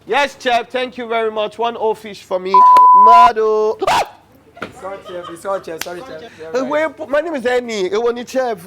Yes, chef. Thank you very much. One old fish for me. Mado. Sorry, chef. Sorry, chef. Wait, my name is Eni. Ebony chef.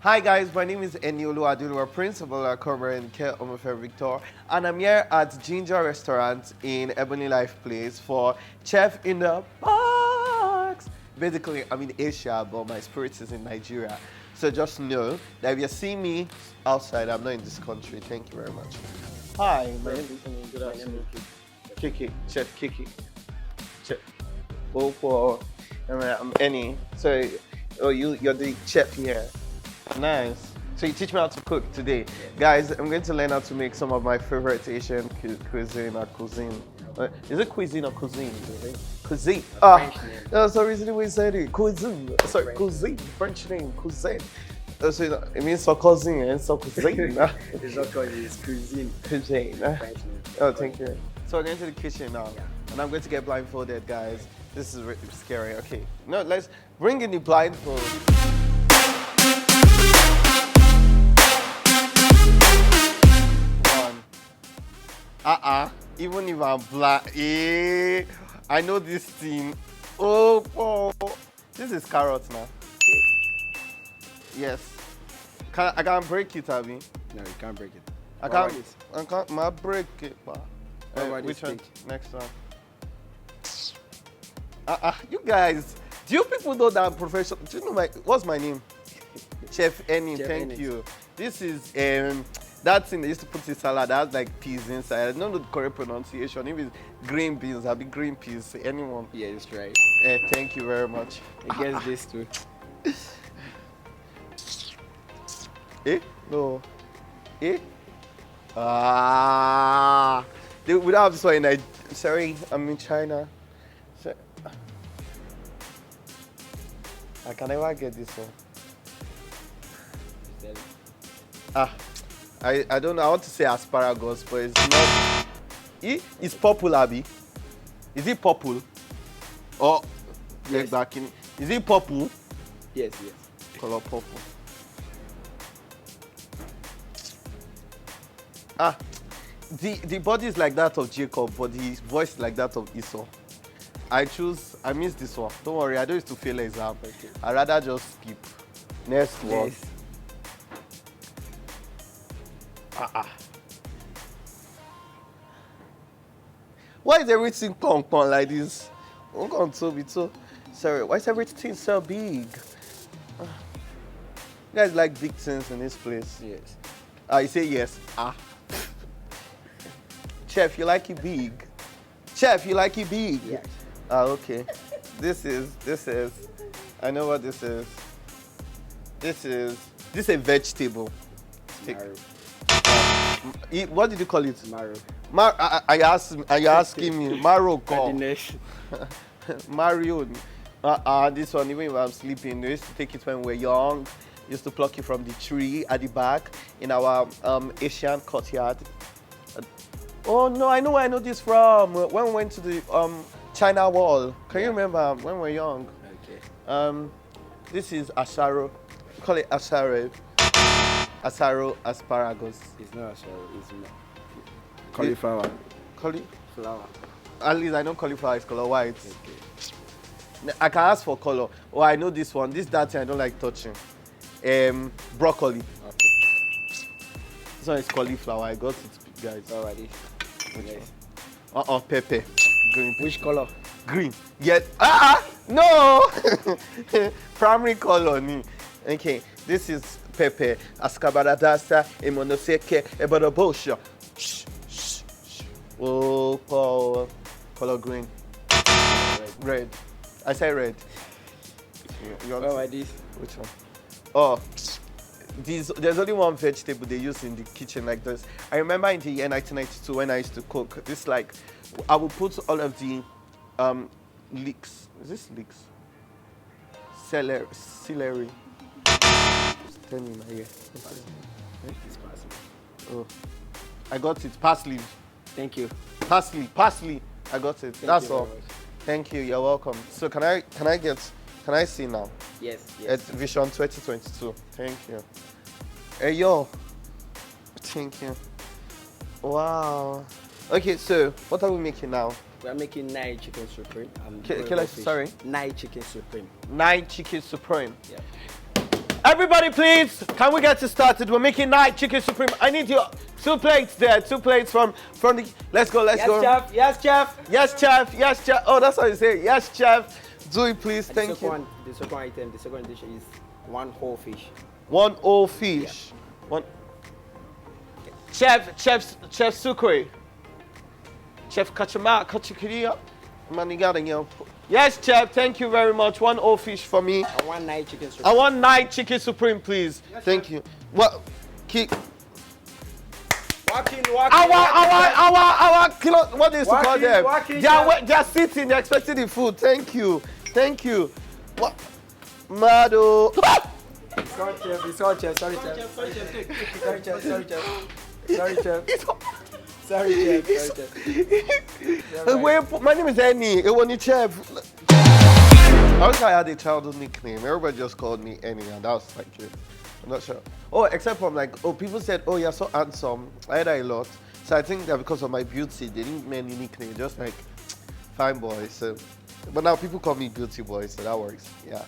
Hi guys, my name is Eni Oluwadulu, principal at Cover and Care Omofe Victor, and I'm here at Jinja restaurant in Ebonylife place for Chef in the Box. Basically, I'm in Asia, but my spirit is in Nigeria. So just know that if you see me outside, I'm not in this country. Thank you very much. Hi, my name is Good afternoon. Kiki, Chef Kiki. Chef. I'm Eni. So, you're the chef here. Nice. So you teach me how to cook today. Guys, I'm going to learn how to make some of my favorite Asian cuisine or cuisine. Is it cuisine or cuisine? Cuisine. That's the reason we said it. Cuisine. Sorry, cuisine. French name, cuisine. So it means so cuisine and so cuisine. It's not called, it's cuisine. Cuisine. French name. Oh, thank you. So we're going to the kitchen now. Yeah. And I'm going to get blindfolded, guys. This is really scary. Okay. No, let's bring in the blindfold. Even if I'm black, I know this thing. Oh, this is carrots now. Okay. Yes. I can't break it, Abby. No, you can't break it. I can't break it. Which one? Next one. You guys, do you people know that I'm professional? Do you know what's my name? Chef Eni, thank you. This is that thing they used to put in salad that has like peas inside. I don't know the correct pronunciation. If it's green beans, I'll be green peas. Anyone? Yeah, that's right. Thank you very much. I guess this too. No. We don't have this one in Nigeria. Sorry, I'm in China. I can never get this one. I don't know. I want to say asparagus, but it's not. It's purple, Abby. Is it purple? Or yes. Back in. Is it purple? Yes. Color purple. The body is like that of Jacob, but his voice is like that of Esau. I missed this one. Don't worry, I don't used to fail exam. Okay. I'd rather just skip. Next one. Yes. Why is everything pong like this? Sorry, why is everything so big? You guys like big things in this place? Yes. You say yes. Chef, you like it big? Chef, you like it big? Yes. Okay. This is. I know what this is. This is a vegetable. What did you call it? Marrow. Are you asking me? Marrow call. Mario. This one, even if I'm sleeping, they used to take it when we were young. Used to pluck it from the tree at the back in our Asian courtyard. Oh no, I know where I know this from. When we went to the China Wall. Can you remember when we were young? Okay. This is asaro. Call it asaro. Asaro asparagus. It's not asaro, it's cauliflower. Cauliflower. At least I know cauliflower is color white. Okay. I can ask for color. Oh, I know this one. That thing I don't like touching. Broccoli. Okay. This one is cauliflower. I got it, guys. Alrighty. Which one? Pepper. Green. Which color? Green. Yes. No. Primary color. Okay. This is pepper. Askabaradasa. Emonoseke. Ebodobosha. Oh, color green. Red. I say red. This? Which one? Oh, there's only one vegetable they use in the kitchen like this. I remember in the year 1992 when I used to cook. This I would put all of the leeks. Is this leeks? Celery. Tell me my ear. It's possible. Oh, I got it. Parsley. Thank you. Parsley. I got it. That's all. Much. Thank you. You're welcome. So can I get Can I see now? Yes. It's Vision 2022. Thank you. Hey, yo. Thank you. Wow. Okay, so what are we making now? We are making Nai chicken supreme. Sorry? Nai chicken supreme. Nine chicken supreme. Yeah. Everybody, please, can we get started? We're making nine chicken supreme. I need your 2 plates there. 2 plates from the. Let's go. Let's go. Chef. Yes, chef. Yes, chef. Yes, chef. Oh, that's how you say it. Yes, chef. Do it, please. Thank you. The second item, the second dish is 1 whole fish. 1 whole fish. Yeah. One. Chef Sukre. Chef Kachama Kachikiria. Manigada. Yes, chef. Thank you very much. 1 whole fish for me. I want Nai chicken supreme. I want 9 chicken supreme, please. Yes, thank you. What? Keep. Walk in. Our kilo. What is to call them? They are sitting. They're expecting the food. Thank you. What? Mado. Sorry, chef. Sorry, chef. Sorry, chef. Wait, my name is Eni. Ebony Chef. I wish I had a childhood nickname. Everybody just called me Eni, and that was like it. I'm not sure. Oh, except from like, people said, oh, you're so handsome. I had that a lot. So I think that because of my beauty, they didn't give me any nickname, just like fine boy. So, but now people call me beauty boy, so that works. Yeah.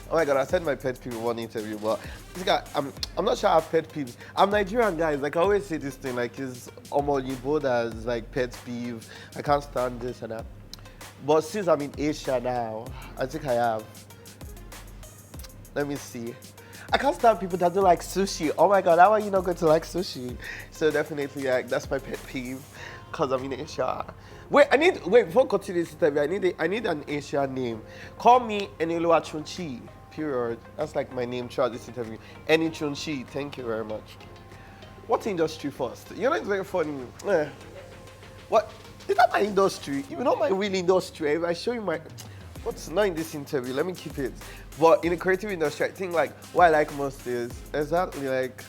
Oh my God, I said my pet peeve in one interview, but this guy, I'm not sure I have pet peeves. I'm Nigerian, guys. Like I always say this thing, like it's Omolibo that's like pet peeve. I can't stand this and that. But since I'm in Asia now, I think I have. Let me see. I can't stand people that don't like sushi. Oh my God, how are you not going to like sushi? So definitely, like that's my pet peeve, cause I'm in Asia. Wait, before continuing this interview, I need an Asian name. Call me Enilua Chunchi. Period. That's like my name throughout this interview. Eni Chunchi. Thank you very much. What industry first? You know, it's very funny. What? Is that my industry? You know my real industry. If I show you my, what's not in this interview, let me keep it. But in the creative industry, I think like what I like most is exactly like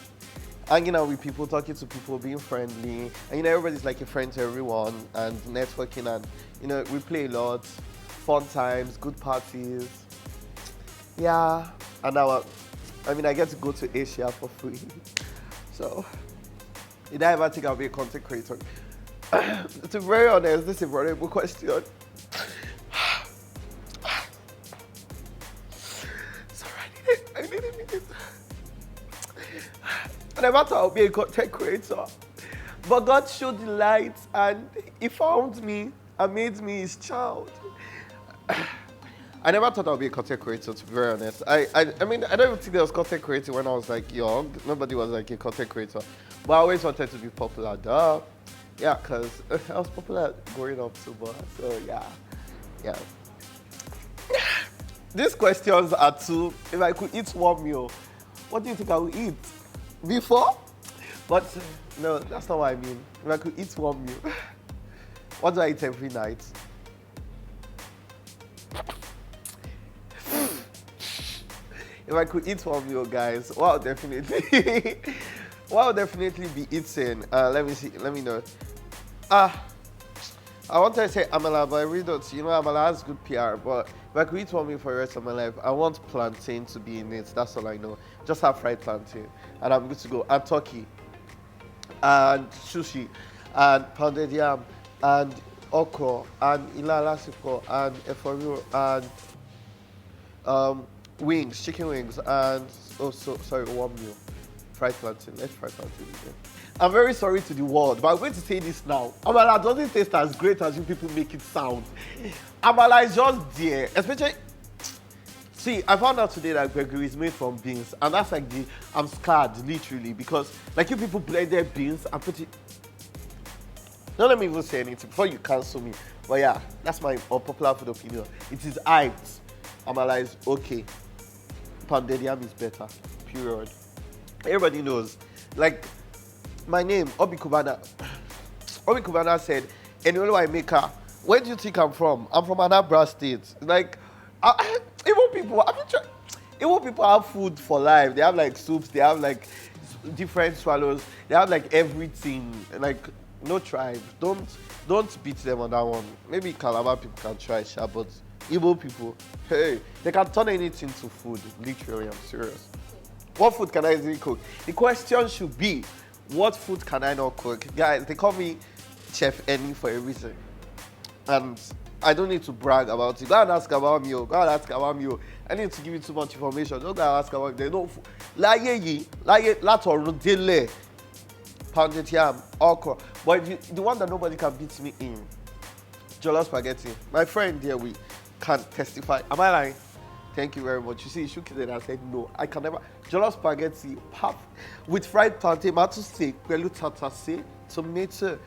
hanging out with people, talking to people, being friendly, and you know everybody's like a friend to everyone, and networking, and you know we play a lot, fun times, good parties. Yeah, and now I get to go to Asia for free. So, did I ever think I'll be a content creator? To be very honest, this is a very good question. Sorry, I need it. I never thought I'll be a content creator. But God showed the light and He found me and made me His child. I never thought I'd be a content creator, to be very honest. I mean, I don't even think there was content creating when I was like young. Nobody was like a content creator. But I always wanted to be popular, duh. Yeah, because I was popular growing up too, but so yeah. These questions are two. If I could eat one meal, what do you think I would eat? Before? But no, that's not what I mean. If I could eat one meal, what do I eat every night? If I could eat one meal, guys, what would definitely be eating? Let me see. Let me know. I wanted to say Amala, but I really don't. You know, Amala has good PR. But if I could eat one meal for the rest of my life, I want plantain to be in it. That's all I know. Just have fried plantain, and I'm good to go. And turkey, and sushi, and pounded yam, and okra, and ilalasiko, and eforiu, and wings, chicken wings, and also, sorry, one meal. Fried plantain. Let's fry plantain again. I'm very sorry to the world, but I'm going to say this now. Amala doesn't taste as great as you people make it sound. Amala is just there. Especially, see, I found out today that Gregory is made from beans, and that's like I'm scared, literally, because like you people blended beans and put it. Don't let me even say anything before you cancel me. But yeah, that's my unpopular food opinion. It is hyped. Amala is okay. Pounded yam is better. Period. Everybody knows. Like, my name, Obi Kubana. Obi Kubana said, Enolo Maker, where do you think I'm from? I'm from Anambra State. Like, Igbo people have food for life. They have like soups, they have like different swallows, they have like everything. Like, no tribe. Don't beat them on that one. Maybe Calabar people can try, but Igbo people, hey, they can turn anything to food. Literally, I'm serious. What food can I easily cook? The question should be, what food can I not cook? Guys, they call me Chef Eni for a reason. And I don't need to brag about it. Go and ask about me. Go and ask about me. I need to give you too much information. Don't go and ask about me. They know. Láyé látọ̀run délẹ̀. Pounded yam, okra. But the one that nobody can beat me in, jollof spaghetti. My friend here, we can testify. Am I lying? Thank you very much. You see, he shook his head and said, no, I can never. Jollof spaghetti, pap, with fried plantain, tomato steak, pelu tatase, tomato,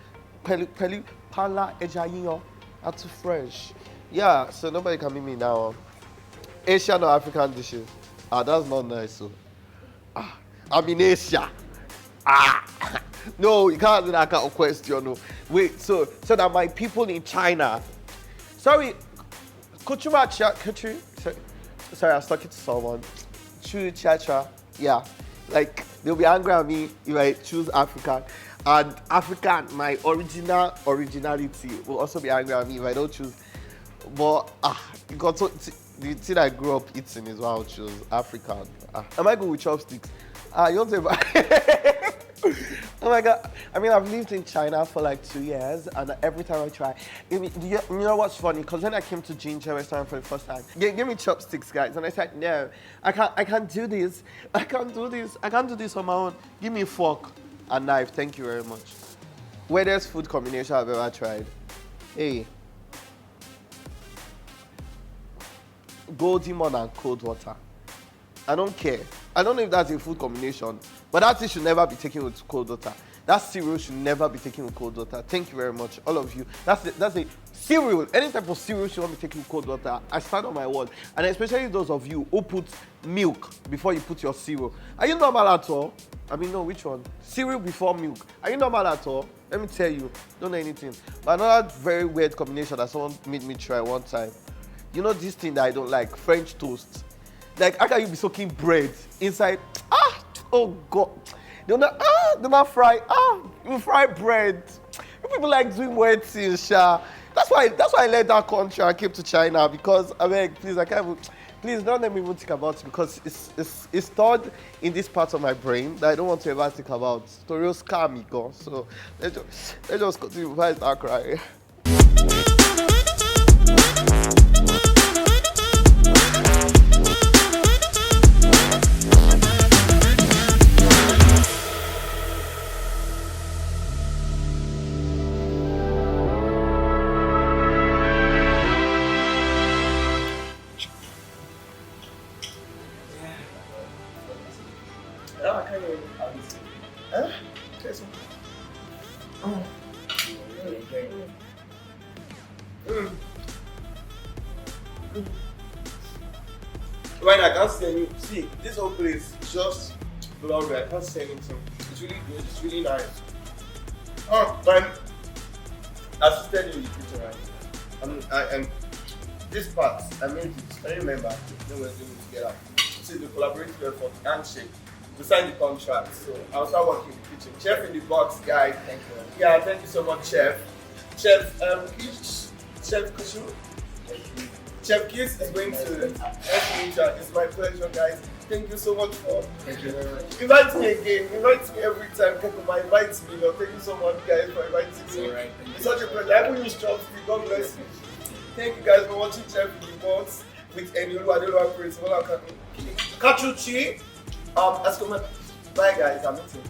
pelu pala, ẹja yíyan, that's fresh. Yeah, so nobody can beat me now. Asian or African dishes. That's not nice. So, I'm in Asia. No, you can't do that kind of question. No. Wait, so that my people in China. Sorry, could you, sorry, I was talking to someone. Cha. Yeah. Like, they'll be angry at me if I choose African. And African, my originality, will also be angry at me if I don't choose. But, the thing I grew up eating is why I'll choose African. Am I good with chopsticks? You want to Oh my God. I mean, I've lived in China for like 2 years, and every time I try, you know what's funny? Because when I came to Jinja restaurant for the first time, give me chopsticks, guys. And I said, no, I can't do this. I can't do this on my own. Give me a fork and knife. Thank you very much. Weirdest food combination I've ever tried. Hey. Golden morn and cold water. I don't care. I don't know if that's a food combination, but that thing should never be taken with cold water. That cereal should never be taken with cold water. Thank you very much, all of you. That's a cereal. Any type of cereal should not be taken with cold water. I stand on my word. And especially those of you who put milk before you put your cereal. Are you normal at all? I mean, no, which one? Cereal before milk. Are you normal at all? Let me tell you, don't know anything. But another very weird combination that someone made me try one time. You know this thing that I don't like, French toast. Like, how can you be soaking bread inside? Oh God. They're not fry. You fry bread. You people like doing weird things, Sha. That's why I left that country and came to China, because I beg, please, I can't even, please don't let me even think about it, because it's stored in this part of my brain that I don't want to ever think about. Story scam me, go. So let's just continue before I start crying. Right, I can't see any. See, this whole place is just blurry. I can't see anything. It's really good. It's really nice. Man, assisted in the kitchen, right? And this part, I made it. I remember. Then we're doing it together. See, the collaborative effort, handshake. We signed the contract, so I'll start working in the kitchen. Chef in the box, guys. Thank you. Yeah, thank you so much, Chef. Chef, Chef Kushu. Chef Kiss is going to Jinja. It's my pleasure, guys. Thank you so much for. Thank you very much. Invite me again. Invite me every time. Kekuma invites me. Thank you so much, guys, for inviting me. Right, it's such a pleasure. I will use chopstick. God bless you. Thank you guys for watching Chef in the Box with Enulu Adeluwa Principal Kachuchi. Bye, guys. I'm eating.